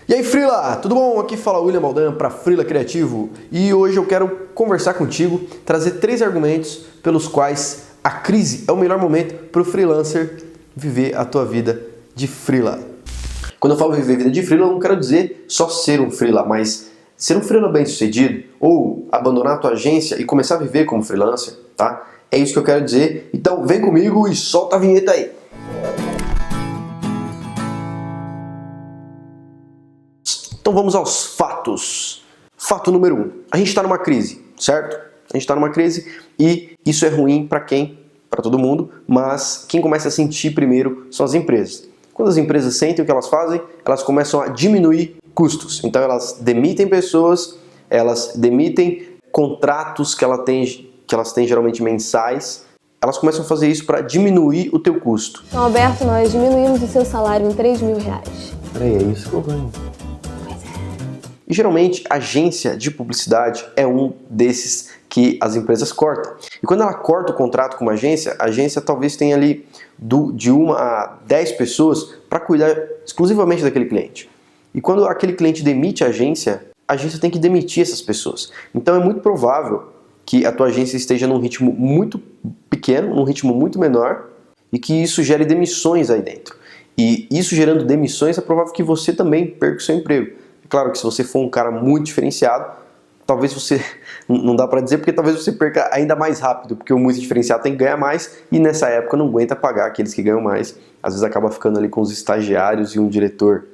E aí, Freela, tudo bom? Aqui fala William Maldan para Freela Criativo e hoje eu quero conversar contigo, trazer 3 argumentos pelos quais a crise é o melhor momento para o freelancer viver a tua vida de Freela. Quando eu falo viver a vida de Freela, eu não quero dizer só ser um Freela, mas ser um Freela bem sucedido ou abandonar a tua agência e começar a viver como freelancer, tá? É isso que eu quero dizer, então vem comigo e solta a vinheta aí! Então vamos aos fatos. Fato número 1. A gente está numa crise, certo? A gente está numa crise e isso é ruim para quem? Para todo mundo, mas quem começa a sentir primeiro são as empresas. Quando as empresas sentem o que elas fazem, elas começam a diminuir custos. Então elas demitem pessoas, elas demitem contratos que elas têm geralmente mensais. Elas começam a fazer isso para diminuir o teu custo. Então, Alberto, nós diminuímos o seu salário em R$3.000. Peraí, é isso que eu ganho. E geralmente, agência de publicidade é um desses que as empresas cortam. E quando ela corta o contrato com uma agência, a agência talvez tenha ali de 1 a 10 pessoas para cuidar exclusivamente daquele cliente. E quando aquele cliente demite a agência tem que demitir essas pessoas. Então é muito provável que a tua agência esteja num ritmo muito pequeno, num ritmo muito menor, e que isso gere demissões aí dentro. E isso gerando demissões, é provável que você também perca o seu emprego. Claro que se você for um cara muito diferenciado, talvez você, não dá pra dizer, porque talvez você perca ainda mais rápido, porque o muito diferenciado tem que ganhar mais e nessa época não aguenta pagar aqueles que ganham mais. Às vezes acaba ficando ali com os estagiários e um diretor.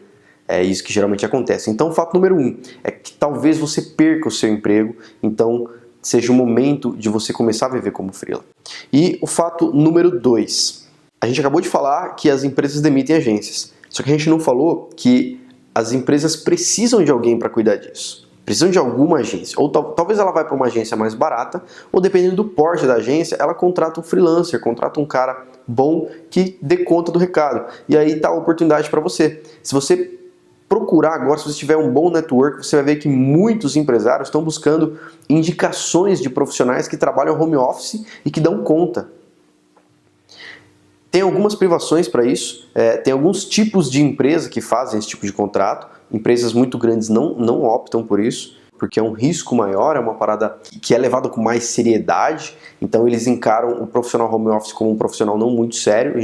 É isso que geralmente acontece. Então o fato número 1 é que talvez você perca o seu emprego, então seja o momento de você começar a viver como freela. E o fato número 2, a gente acabou de falar que as empresas demitem agências, só que a gente não falou que as empresas precisam de alguém para cuidar disso. Precisam de alguma agência. Ou talvez ela vá para uma agência mais barata, ou dependendo do porte da agência, ela contrata um freelancer, contrata um cara bom que dê conta do recado. E aí está a oportunidade para você. Se você procurar agora, se você tiver um bom network, você vai ver que muitos empresários estão buscando indicações de profissionais que trabalham home office e que dão conta. Tem algumas privações para isso, tem alguns tipos de empresa que fazem esse tipo de contrato. Empresas muito grandes não optam por isso, porque é um risco maior, é uma parada que é levada com mais seriedade. Então eles encaram o profissional home office como um profissional não muito sério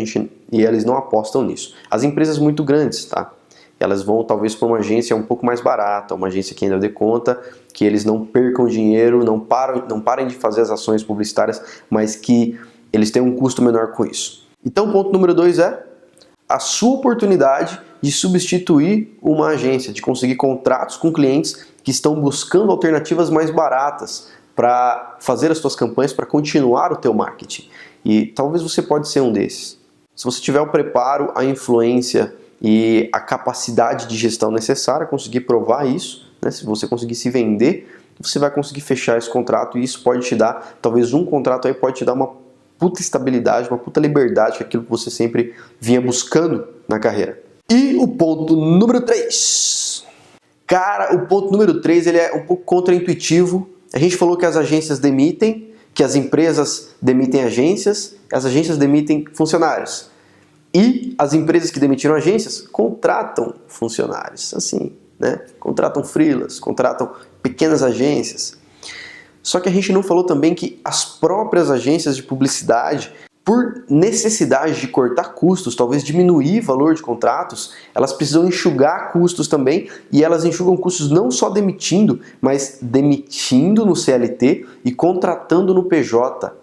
e eles não apostam nisso. As empresas muito grandes, tá? Elas vão talvez para uma agência um pouco mais barata, uma agência que ainda dê conta, que eles não percam dinheiro, não parem de fazer as ações publicitárias, mas que eles tenham um custo menor com isso. Então o ponto número 2 é a sua oportunidade de substituir uma agência, de conseguir contratos com clientes que estão buscando alternativas mais baratas para fazer as suas campanhas, para continuar o teu marketing. E talvez você pode ser um desses. Se você tiver o preparo, a influência e a capacidade de gestão necessária, conseguir provar isso, né? Se você conseguir se vender, você vai conseguir fechar esse contrato e isso pode te dar, talvez um contrato aí pode te dar uma puta estabilidade, uma puta liberdade, que é aquilo que você sempre vinha buscando na carreira. E o ponto número 3. Cara, o ponto número 3 ele é um pouco contraintuitivo. A gente falou que as agências demitem, que as empresas demitem agências, as agências demitem funcionários. E as empresas que demitiram agências contratam funcionários, assim, né? Contratam freelas, contratam pequenas agências. Só que a gente não falou também que as próprias agências de publicidade, por necessidade de cortar custos, talvez diminuir o valor de contratos, elas precisam enxugar custos também, e elas enxugam custos não só demitindo, mas demitindo no CLT e contratando no PJ.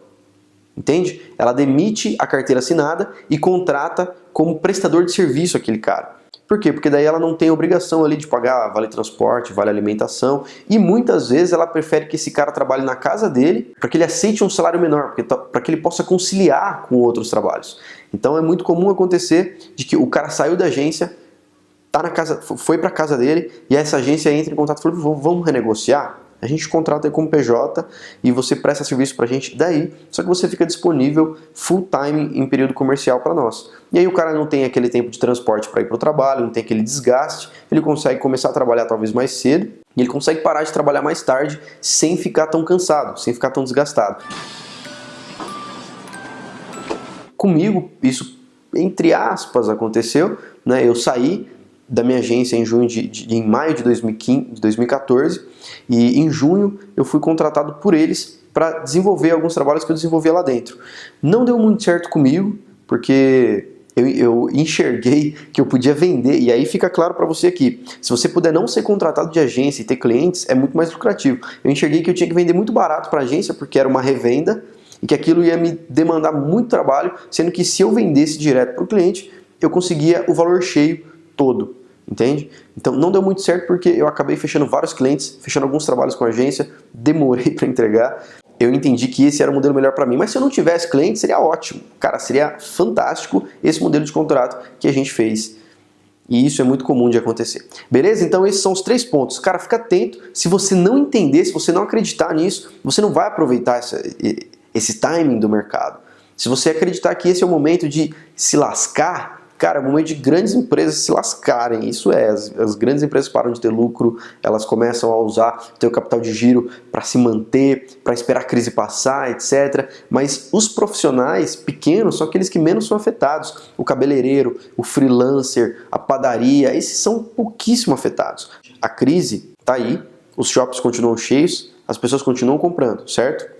Entende? Ela demite a carteira assinada e contrata como prestador de serviço aquele cara. Por quê? Porque daí ela não tem obrigação ali de pagar vale transporte, vale alimentação, e muitas vezes ela prefere que esse cara trabalhe na casa dele para que ele aceite um salário menor, para que ele possa conciliar com outros trabalhos. Então é muito comum acontecer de que o cara saiu da agência, tá na casa, foi para casa dele e essa agência entra em contato e fala: vamos renegociar? A gente contrata aí como PJ e você presta serviço pra gente daí, só que você fica disponível full time em período comercial para nós. E aí o cara não tem aquele tempo de transporte para ir pro trabalho, não tem aquele desgaste, ele consegue começar a trabalhar talvez mais cedo e ele consegue parar de trabalhar mais tarde sem ficar tão cansado, sem ficar tão desgastado. Comigo isso, entre aspas, aconteceu, né? Eu saí da minha agência em maio de 2014, e em junho eu fui contratado por eles para desenvolver alguns trabalhos que eu desenvolvia lá dentro. Não deu muito certo comigo, porque eu enxerguei que eu podia vender, e aí fica claro para você aqui, se você puder não ser contratado de agência e ter clientes, é muito mais lucrativo. Eu enxerguei que eu tinha que vender muito barato para a agência, porque era uma revenda, e que aquilo ia me demandar muito trabalho, sendo que se eu vendesse direto para o cliente, eu conseguia o valor cheio todo, entende? Então não deu muito certo porque eu acabei fechando vários clientes, fechando alguns trabalhos com a agência, demorei para entregar. Eu entendi que esse era o modelo melhor para mim, mas se eu não tivesse cliente, seria ótimo. Cara, seria fantástico esse modelo de contrato que a gente fez. E isso é muito comum de acontecer. Beleza? Então esses são os 3 pontos. Cara, fica atento. Se você não entender, se você não acreditar nisso, você não vai aproveitar esse timing do mercado. Se você acreditar que esse é o momento de se lascar, cara, é o momento de grandes empresas se lascarem. Isso é, as grandes empresas param de ter lucro, elas começam a usar o teu capital de giro para se manter, para esperar a crise passar, etc. Mas os profissionais pequenos são aqueles que menos são afetados. O cabeleireiro, o freelancer, a padaria, esses são pouquíssimo afetados. A crise está aí, os shoppings continuam cheios, as pessoas continuam comprando, certo?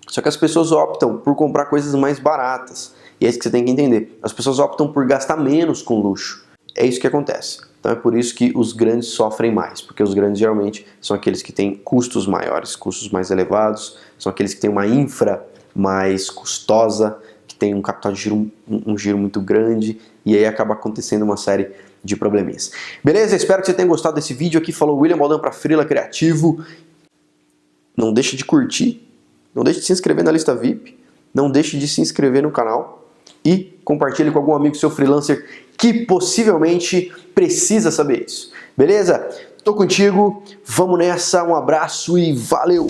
Só que as pessoas optam por comprar coisas mais baratas. E é isso que você tem que entender. As pessoas optam por gastar menos com luxo. É isso que acontece. Então é por isso que os grandes sofrem mais. Porque os grandes geralmente são aqueles que têm custos maiores, custos mais elevados. São aqueles que têm uma infra mais custosa, que tem um capital de giro, um giro muito grande. E aí acaba acontecendo uma série de probleminhas. Beleza? Espero que você tenha gostado desse vídeo aqui. Falou William Baldan para Freela Criativo. Não deixe de curtir. Não deixe de se inscrever na lista VIP. Não deixe de se inscrever no canal. E compartilhe com algum amigo seu freelancer que possivelmente precisa saber isso. Beleza? Tô contigo, vamos nessa, um abraço e valeu!